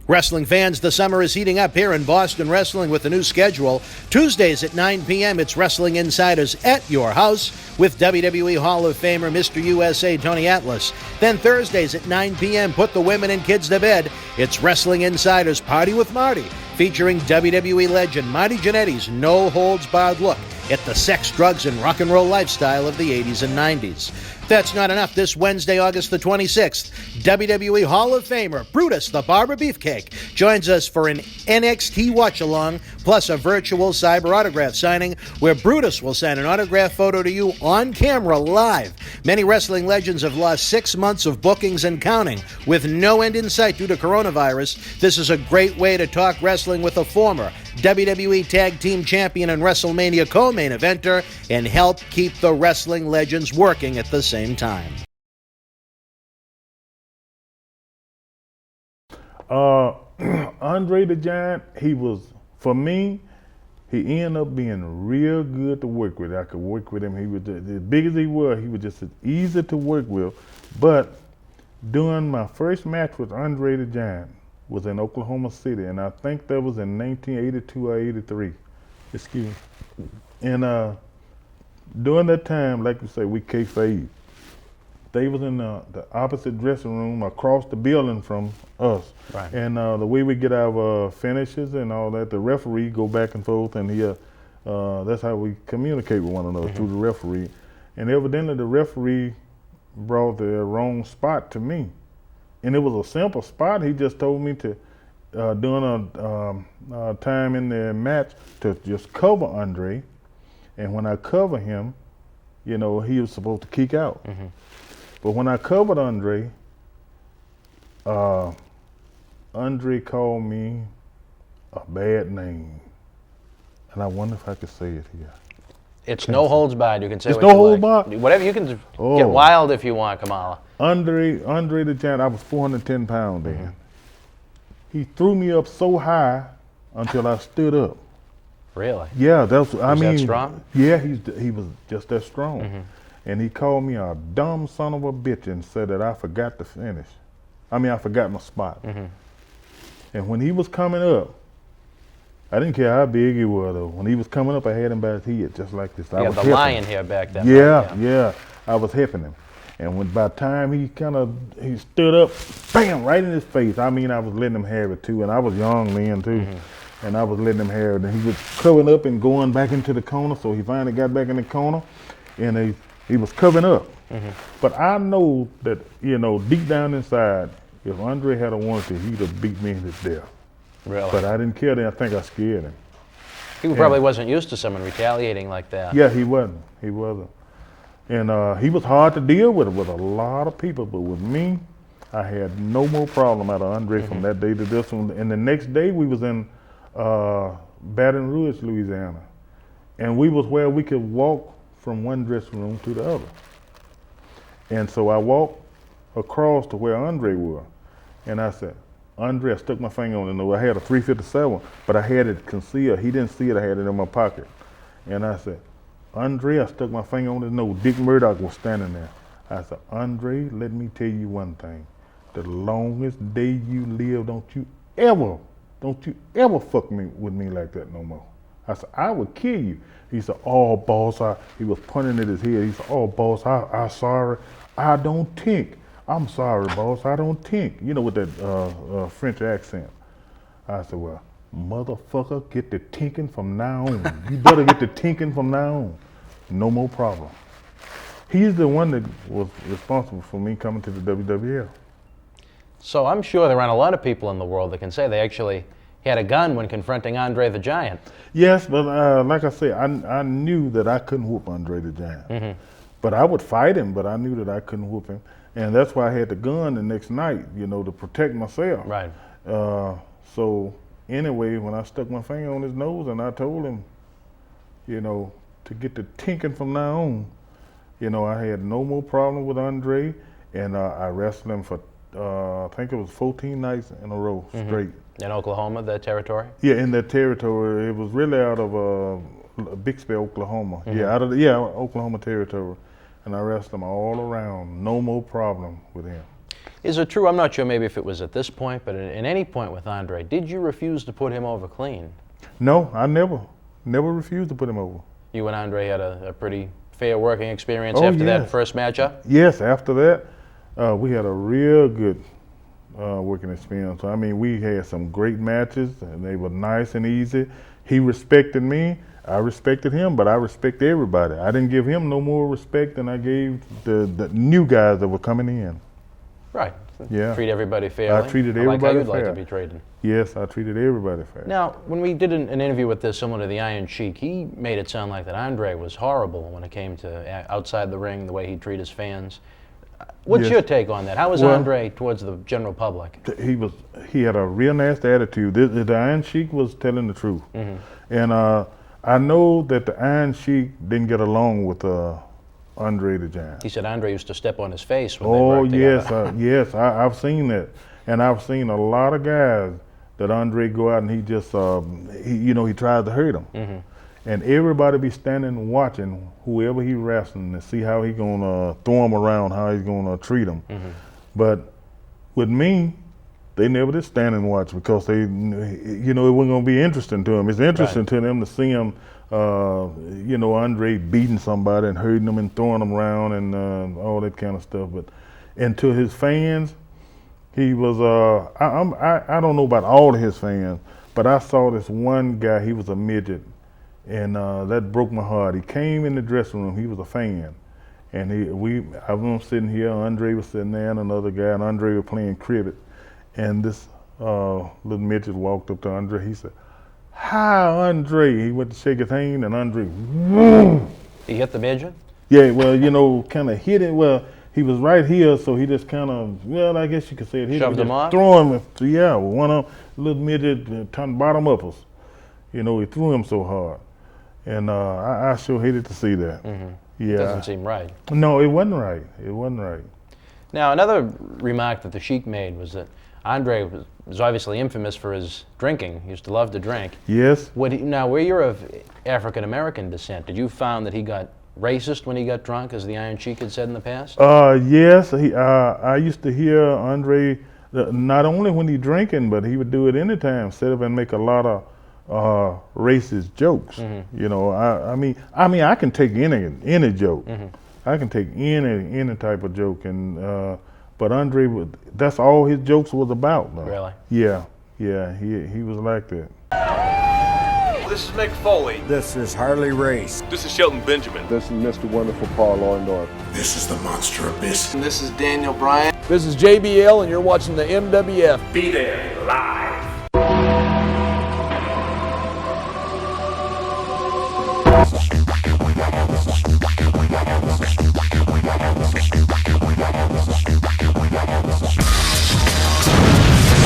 Wrestling fans, the summer is heating up here in Boston Wrestling with a new schedule. Tuesdays at 9 p.m., it's Wrestling Insiders at your house with WWE Hall of Famer Mr. USA Tony Atlas. Then Thursdays at 9 p.m., put the women and kids to bed. It's Wrestling Insiders Party with Marty, featuring WWE legend Marty Jannetty's no-holds-barred look at the sex, drugs, and rock and roll lifestyle of the 80s and 90s. That's not enough. This Wednesday, August the 26th, WWE Hall of Famer Brutus, the Barber Beefcake, joins us for an NXT watch-along, plus a virtual cyber autograph signing where Brutus will sign an autograph photo to you on camera live. Many wrestling legends have lost 6 months of bookings and counting with no end in sight due to coronavirus. This is a great way to talk wrestling with a former WWE Tag Team Champion and WrestleMania co-main eventer and help keep the wrestling legends working at the same time. Andre the Giant, for me, he ended up being real good to work with. I could work with him. He was as big as he was just as easy to work with. But during my first match with Andre the Giant was in Oklahoma City, and I think that was in 1982 or 83. Excuse me. And during that time, like you say, we kayfabe. They was in the opposite dressing room across the building from us. Right. And the way we get our finishes and all that, the referee go back and forth, and that's how we communicate with one another, through the referee. And evidently the referee brought the wrong spot to me. And it was a simple spot. He just told me to, during a time in the match, to just cover Andre. And when I cover him, he was supposed to kick out. But when I covered Andre, Andre called me a bad name. And I wonder if I could say it here. It's no holds barred. You can say it's what no you holds like. barred? Whatever, you can get wild if you want, Kamala. Andre the Giant, I was 410 pounds then. He threw me up so high until I stood up. Really? Yeah, Was that strong? Yeah, he was just that strong. And he called me a dumb son of a bitch and said that I forgot to finish. I forgot my spot. And when he was coming up, I didn't care how big he was though. When he was coming up, I had him by his head just like this. Yeah, the lion here back then. Yeah, I was hipping him. And by the time he stood up, bam, right in his face. I was letting him have it too, and I was young then too. And I was letting him have it. And he was covering up and going back into the corner, so he finally got back in the corner, and he was covering up. But I know that, deep down inside, if Andre had wanted to, he'd have beat me to death. Really? But I didn't care then. I think I scared him. He probably wasn't used to someone retaliating like that. Yeah, he wasn't. He wasn't. And he was hard to deal with a lot of people, but with me, I had no more problem out of Andre from that day to this one. And the next day we was in Baton Rouge, Louisiana. And we was where we could walk from one dressing room to the other. And so I walked across to where Andre was. And I said, Andre, I stuck my finger on the nose. I had a 357, but I had it concealed. He didn't see it, I had it in my pocket. And I said, Andre, I stuck my finger on his nose. Dick Murdoch was standing there. I said, Andre, let me tell you one thing. The longest day you live, don't you ever fuck with me like that no more. I said, I would kill you. He said, oh, boss, he was pointing at his head. He said, oh, boss, I'm sorry. I don't think. I'm sorry, boss, I don't think. With that French accent. I said, well, motherfucker, get the tinking from now on. You better get the tinking from now on. No more problem. He's the one that was responsible for me coming to the WWF. So I'm sure there aren't a lot of people in the world that can say they actually had a gun when confronting Andre the Giant. Yes, but like I said, I knew that I couldn't whoop Andre the Giant. But I would fight him, but I knew that I couldn't whoop him. And that's why I had the gun the next night, to protect myself. Right. So anyway, when I stuck my finger on his nose and I told him, to get the tinking from now on, I had no more problem with Andre, and I wrestled him for, I think it was 14 nights in a row straight. In Oklahoma, the territory? Yeah, in that territory. It was really out of Bixby, Oklahoma. Yeah, Oklahoma territory. And I wrestled him all around. No more problem with him. Is it true, I'm not sure maybe if it was at this point, but at any point with Andre, did you refuse to put him over clean? No, I never refused to put him over. You and Andre had a pretty fair working experience Oh, after yes. that first matchup? Yes, after that, we had a real good working experience. I mean, we had some great matches, and they were nice and easy. He respected me, I respected him, but I respect everybody. I didn't give him no more respect than I gave the new guys that were coming in. Right. Yeah. Treat everybody fairly. I treated everybody like how you'd fair. like to be treated. Yes, I treated everybody fair. Now, when we did an interview with this, similar to the Iron Sheik, he made it sound like that Andre was horrible when it came to outside the ring, the way he'd treat his fans. What's Yes. your take on that? How was Well, Andre towards the general public? He had a real nasty attitude. The Iron Sheik was telling the truth. And I know that the Iron Sheik didn't get along with Andre the Giant. He said Andre used to step on his face when they Oh worked yes, together. yes, I've seen that, and I've seen a lot of guys that Andre go out and he just, he tries to hurt them, and everybody be standing watching whoever he wrestling to see how he gonna throw him around, how he's gonna treat him. But with me, they never did stand and watch because they, it wasn't gonna be interesting to them. It's interesting to them to see him. Andre beating somebody and hurting them and throwing them around and all that kind of stuff. And to his fans, he was, I don't know about all of his fans, but I saw this one guy, he was a midget, and that broke my heart. He came in the dressing room, he was a fan. And I was sitting here, Andre was sitting there and another guy, and Andre was playing cricket. And this little midget walked up to Andre, he said, "Hi, Andre." He went to shake his hand, and Andre, whoom. He hit the midget? Yeah, well, kind of hit it. Well, he was right here, so he just kind of, I guess you could say it. Hit Shoved him off? Throw him, with one of the little midget, bottom uppers. He threw him so hard. And I sure hated to see that. Yeah. Doesn't seem right. No, it wasn't right. It wasn't right. Now, another remark that the Sheik made was that Andre was obviously infamous for his drinking. He used to love to drink. Yes. Now, where you're of African-American descent, did you found that he got racist when he got drunk, as the Iron Sheik had said in the past? Yes. I used to hear Andre, not only when he drinking, but he would do it anytime, sit up and make a lot of racist jokes. I mean, I can take any joke. I can take any type of joke, and but Andre, that's all his jokes was about. Though. Really? Yeah, he was like that. This is Mick Foley. This is Harley Race. This is Shelton Benjamin. This is Mr. Wonderful Paul Orndorff. This is the Monster Abyss. And this is Daniel Bryan. This is JBL, and you're watching the MWF. Be there live.